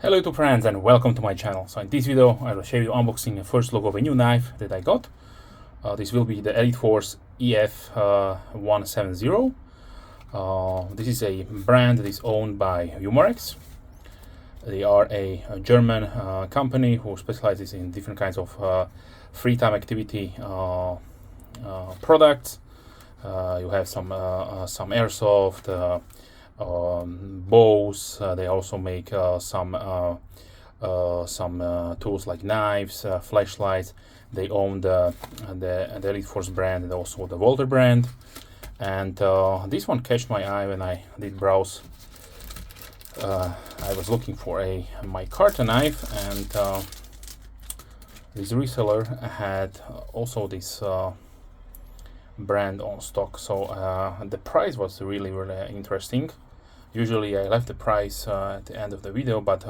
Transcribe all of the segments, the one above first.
Hello YouTube friends and welcome to my channel. So in this video I will show you unboxing the first look of a new knife that I got. This will be the Elite Force EF170. This is a brand that is owned by Umarex. They are a German company who specializes in different kinds of free time activity products. You have some airsoft, bows. They also make some tools like knives, flashlights. They own the Elite Force brand and also the Walter brand. And this one caught my eye when I did browse. I was looking for a micarta knife, and this reseller had also this brand on stock. So the price was really interesting. Usually I left the price at the end of the video, but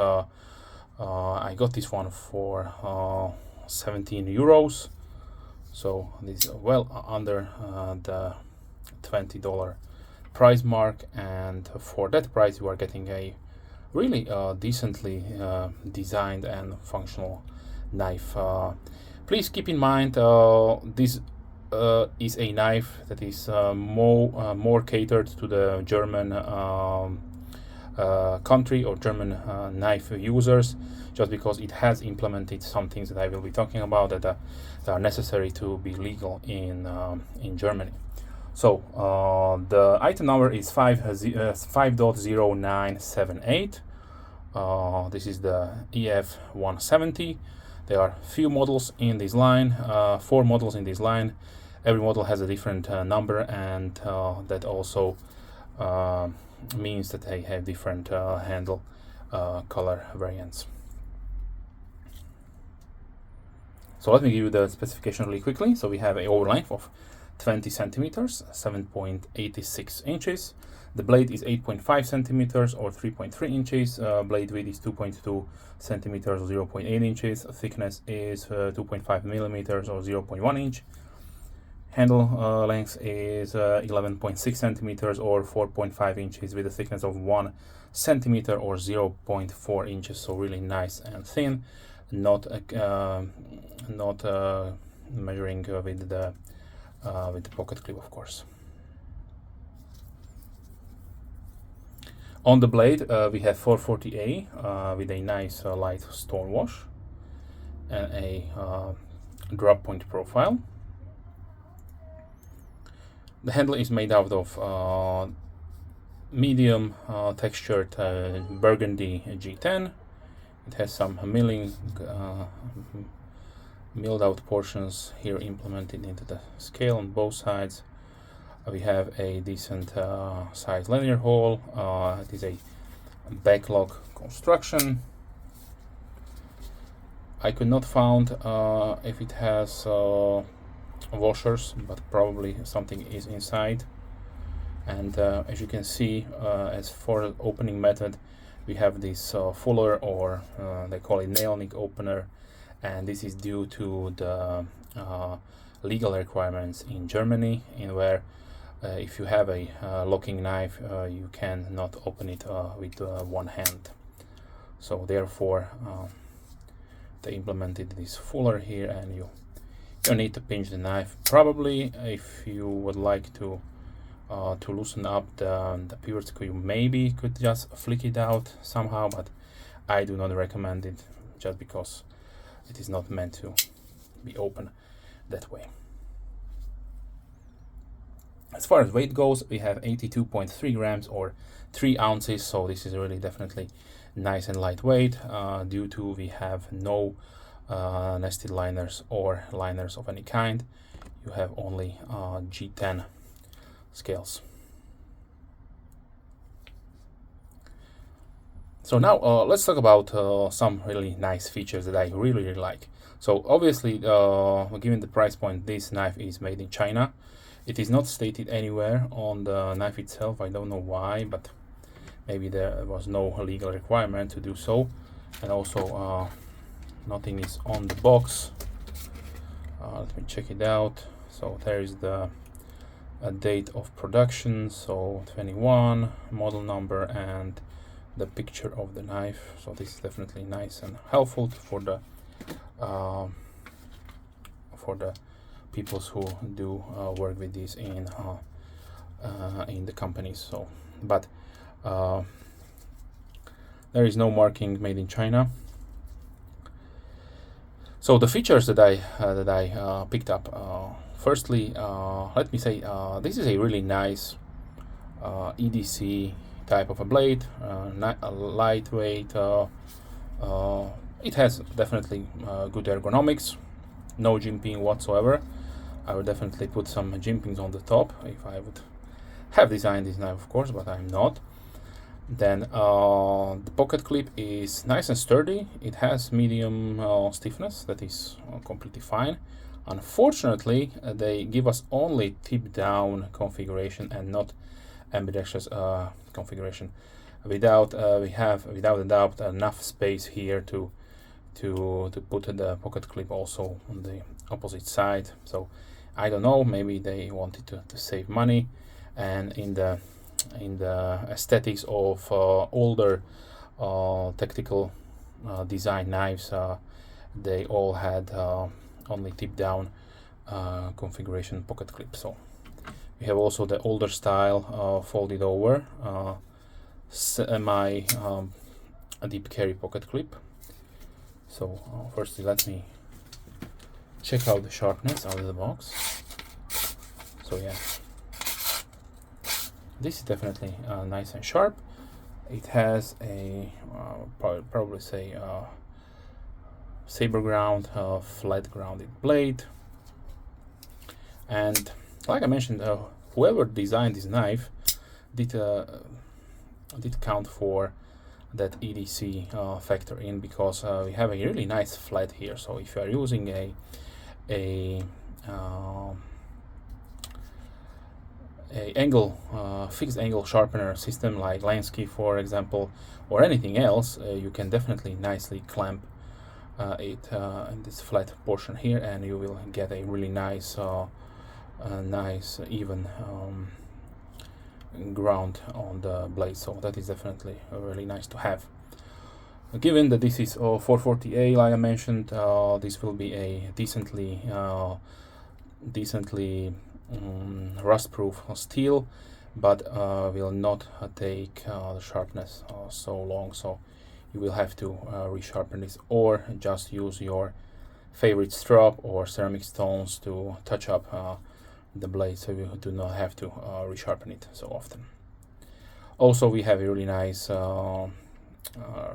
I got this one for 17 euros. So this is well under the $20 price mark, and for that price you are getting a really decently designed and functional knife. Please keep in mind this is a knife that is more catered to the German country or German knife users, just because it has implemented some things that I will be talking about that are necessary to be legal in Germany. So the item number is 5.0978. This is the EF170. There are few models in this line, 4 models in this line. Every model has a different number, and that also means that they have different handle color variants. So let me give you the specification really quickly. So we have an over length of 20 centimeters, 7.86 inches. The blade is 8.5 centimeters or 3.3 inches. Blade width is 2.2 centimeters or 0.8 inches. Thickness is 2.5 millimeters or 0.1 inch. Handle length is 11.6 centimeters or 4.5 inches with a thickness of 1 centimeter or 0.4 inches. So really nice and thin, not measuring with the pocket clip, of course. On the blade we have 440A with a nice light stone wash and a drop point profile. The handle is made out of medium textured burgundy G10. It has some milled out portions here implemented into the scale on both sides. We have a decent size linear hole. It is a backlog construction. I could not find if it has washers, but probably something is inside. And as you can see, as for the opening method, we have this fuller, or they call it nail nick opener, and this is due to the legal requirements in Germany, in where if you have a locking knife, you cannot open it with one hand. So therefore they implemented this fuller here, and you need to pinch the knife. Probably if you would like to loosen up the pivot screw, you maybe could just flick it out somehow, but I do not recommend it, just because it is not meant to be open that way. As far as weight goes, we have 82.3 grams or 3 ounces, so this is really definitely nice and lightweight, due to we have no nested liners or liners of any kind. You have only G10 scales. So now let's talk about some really nice features that I really like. So obviously, given the price point, this knife is made in China. It is not stated anywhere on the knife itself. I don't know why, but maybe there was no legal requirement to do so. And also nothing is on the box. Let me check it out. So there is the date of production, so 21, model number, and the picture of the knife. So this is definitely nice and helpful for the people who do work with these in the companies. So, but there is no marking made in China. So the features that I picked up. Firstly, let me say this is a really nice EDC type of a blade, lightweight. It has definitely good ergonomics, no jimping whatsoever. I would definitely put some jimpings on the top if I would have designed this knife, of course, but I'm not. Then the pocket clip is nice and sturdy. It has medium stiffness, that is completely fine. Unfortunately, they give us only tip down configuration and not ambidextrous configuration. Without we have without a doubt enough space here to put the pocket clip also on the opposite side. So I don't know, maybe they wanted to save money, and in the aesthetics of older tactical design knives, they all had only tip down configuration pocket clip. So we have also the older style folded over semi deep carry pocket clip. So firstly, let me check out the sharpness out of the box. So yeah, this is definitely nice and sharp. It has a probably say saber ground, flat grounded blade, and like I mentioned, whoever designed this knife did count for that EDC factor in, because we have a really nice flat here. So if you are using a fixed angle sharpener system like Lansky, for example, or anything else, you can definitely nicely clamp it in this flat portion here, and you will get a really nice nice even ground on the blade. So that is definitely really nice to have. Given that this is 440A, like I mentioned, this will be a decently rust-proof steel, but will not take the sharpness so long. So you will have to resharpen this, or just use your favorite strop or ceramic stones to touch up the blade, so you do not have to resharpen it so often. Also, we have a really nice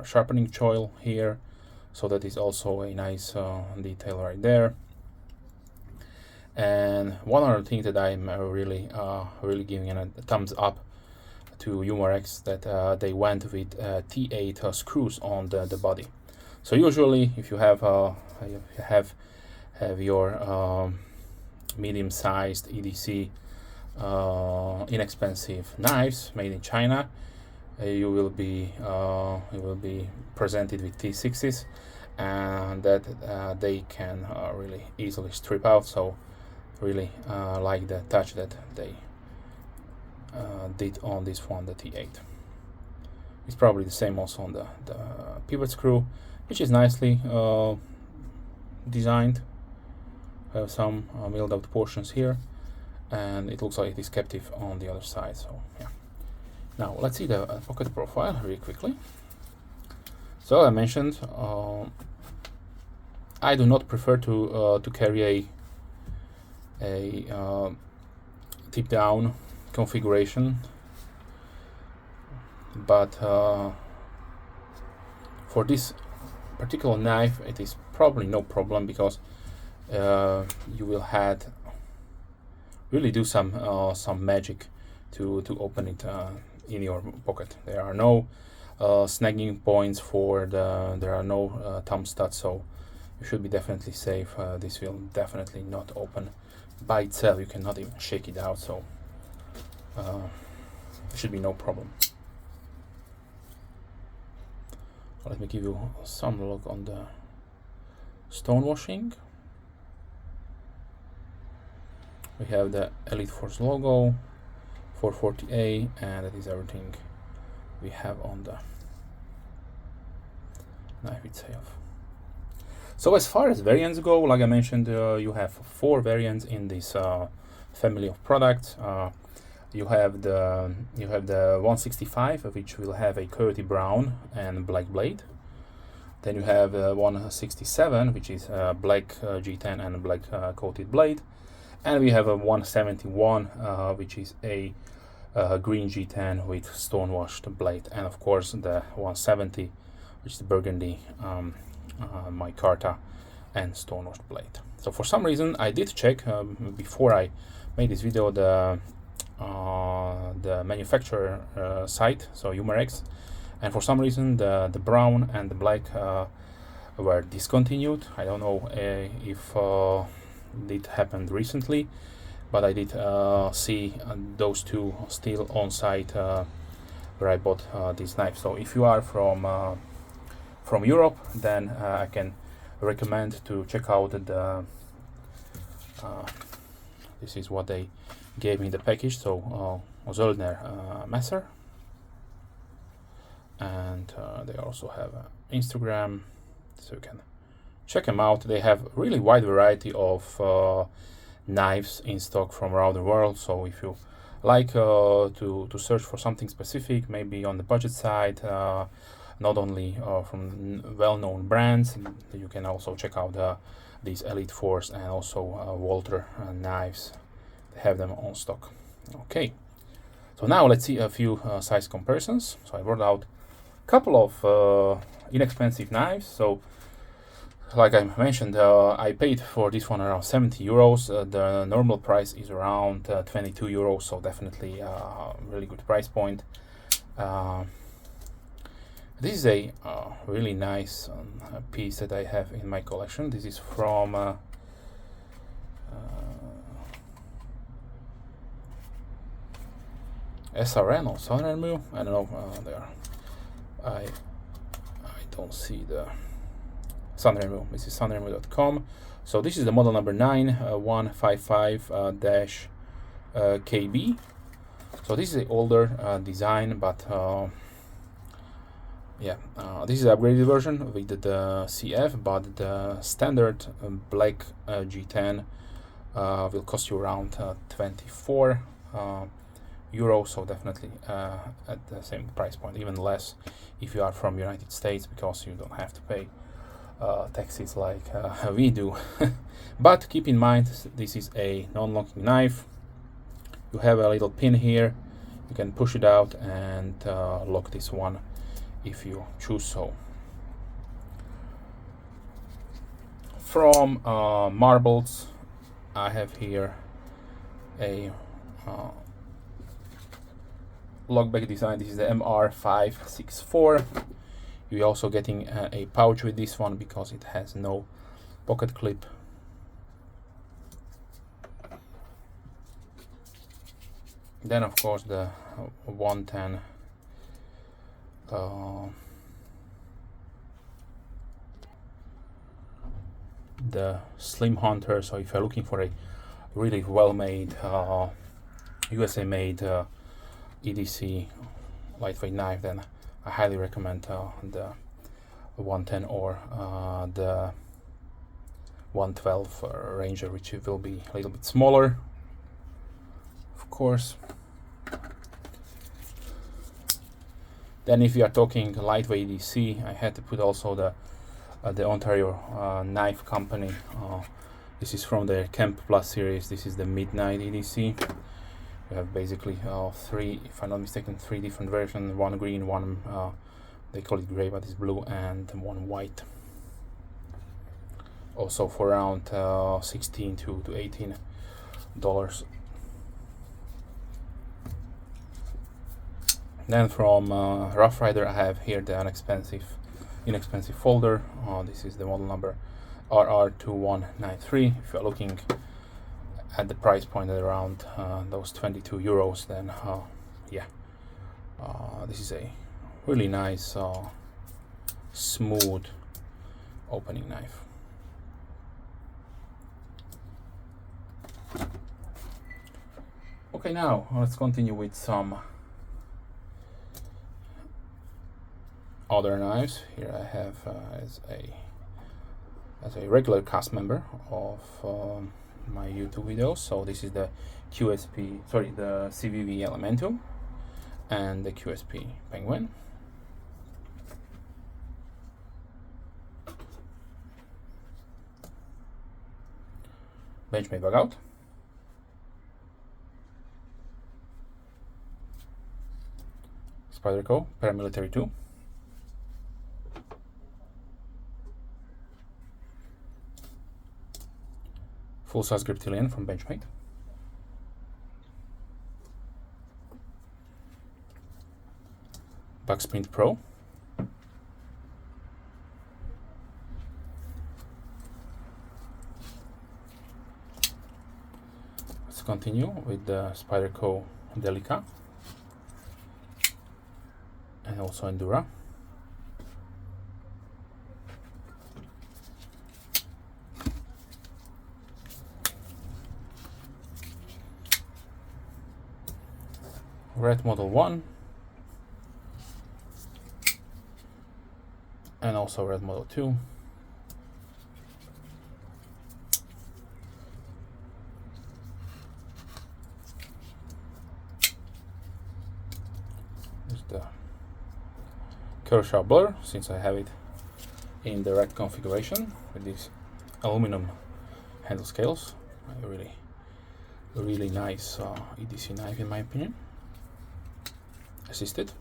sharpening choil here, so that is also a nice detail right there. And one other thing that I'm really giving a thumbs up to Umarex, that they went with T8 screws on the body. So usually, if you have your medium-sized EDC inexpensive knives made in China, you will be presented with T6s, and that they can really easily strip out. So really like the touch that they did on this one, the T8. It's probably the same also on the pivot screw, which is nicely designed. Have some milled out portions here, and it looks like it is captive on the other side. So yeah. Now let's see the pocket profile really quickly. So I mentioned I do not prefer to carry a tip down configuration, but for this particular knife it is probably no problem, because you will have really do some magic to open it in your pocket. There are no snagging points there are no thumb studs, so you should be definitely safe. This will definitely not open by itself. You cannot even shake it out, so there should be no problem. Let me give you some look on the stonewashing. We have the Elite Force logo, 440A, and that is everything we have on the knife itself. So as far as variants go, like I mentioned, you have 4 variants in this family of products. You have the 165, which will have a coyote brown and black blade. Then you have 167, which is black G10 and black coated blade. And we have a 171, which is a green G10 with stonewashed blade. And of course the 170, which is the burgundy micarta and stonewashed blade. So for some reason I did check before I made this video the manufacturer site, so Umarex, and for some reason the brown and the black were discontinued. I don't know if it happened recently, but I did see those two still on site where I bought this knife. So if you are from Europe, then I can recommend to check out the this is what they gave me in the package. So Zollner Messer, and they also have Instagram, so you can check them out. They have really wide variety of knives in stock from around the world. So if you like to search for something specific, maybe on the budget side, not only from well-known brands, you can also check out these Elite Force and also Walter knives. They have them on stock. Okay, so now let's see a few size comparisons. So I brought out a couple of inexpensive knives. So like I mentioned, I paid for this one around 70 euros. The normal price is around 22 euros, so definitely a really good price point. This is a really nice piece that I have in my collection. This is from SRN or Sonrenmu. I don't know. There, I don't see the Sonrenmu. This is sonrenmu.com. So this is the model number 9155-KB. So this is an older design, but yeah, this is the upgraded version with the CF, but the standard black G10 will cost you around 24 euros, so definitely at the same price point, even less if you are from United States, because you don't have to pay taxes like we do. But keep in mind, this is a non-locking knife. You have a little pin here, you can push it out and lock this one if you choose so. From Marbles, I have here a lockback design. This is the MR564. You're also getting a pouch with this one because it has no pocket clip. Then of course the 110 the Slim Hunter. So if you're looking for a really well-made USA made EDC lightweight knife, then I highly recommend the 110 or the 112 Ranger, which will be a little bit smaller, of course. Then if you are talking lightweight EDC, I had to put also the Ontario Knife Company. This is from their Camp Plus series. This is the Midnight EDC. You have basically three, if I'm not mistaken, 3 different versions. One green, one they call it gray, but it's blue, and one white. Also for around $16 to $18. Then from Rough Rider, I have here the inexpensive folder. This is the model number RR2193. If you're looking at the price point at around those 22 euros, then yeah, this is a really nice smooth opening knife. Okay, now let's continue with some other knives. Here I have as a regular cast member of my YouTube videos. So this is the the CVV Elementum and the QSP Penguin. Benchmade bug out. Spyderco Paramilitary 2. Full-size Griptilian from Benchmade. Bucksprint Pro. Let's continue with the Spyderco Delica and also Endura. Red Model 1 and also Red Model 2. There's the Kershaw blur, since I have it in the red configuration with these aluminum handle scales. A really nice EDC knife in my opinion. Assisted.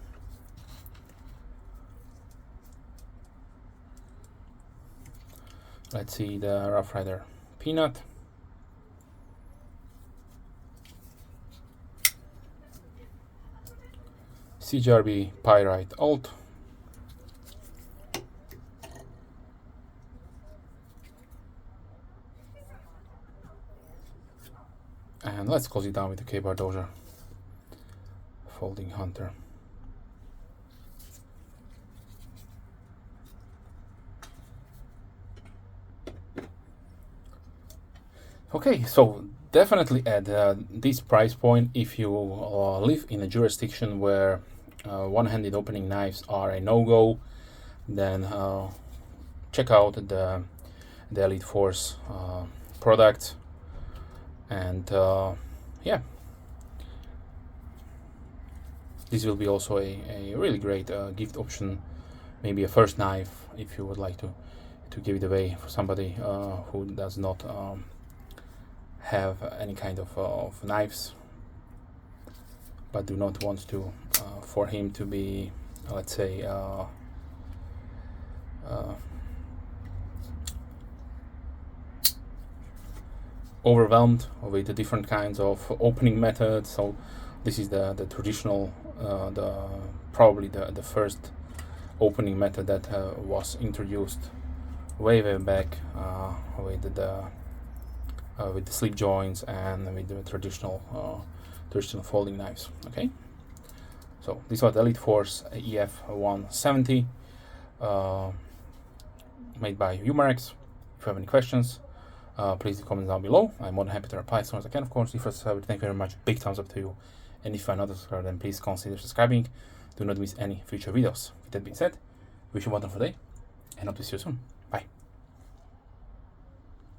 Let's see the Rough Rider Peanut. CGRB Pyrite Alt. And let's close it down with the K-Bar Doja Folding Hunter. Okay, so definitely at this price point, if you live in a jurisdiction where one-handed opening knives are a no-go, then check out the Elite Force product. And yeah, this will be also a really great gift option, maybe a first knife if you would like to give it away for somebody who does not have any kind of knives, but do not want to for him to be, let's say, overwhelmed with the different kinds of opening methods. So this is the traditional, probably the first opening method that was introduced way back with the slip joints and with the traditional folding knives. Okay, so this was the Elite Force EF170 made by Umarex. If you have any questions, please comment down below. I'm more than happy to reply as soon as I can, of course. If you're subscribed, thank you very much. Big thumbs up to you. And if you're not subscribed, then please consider subscribing. Do not miss any future videos. With that being said, wish you a wonderful day and hope to see you soon.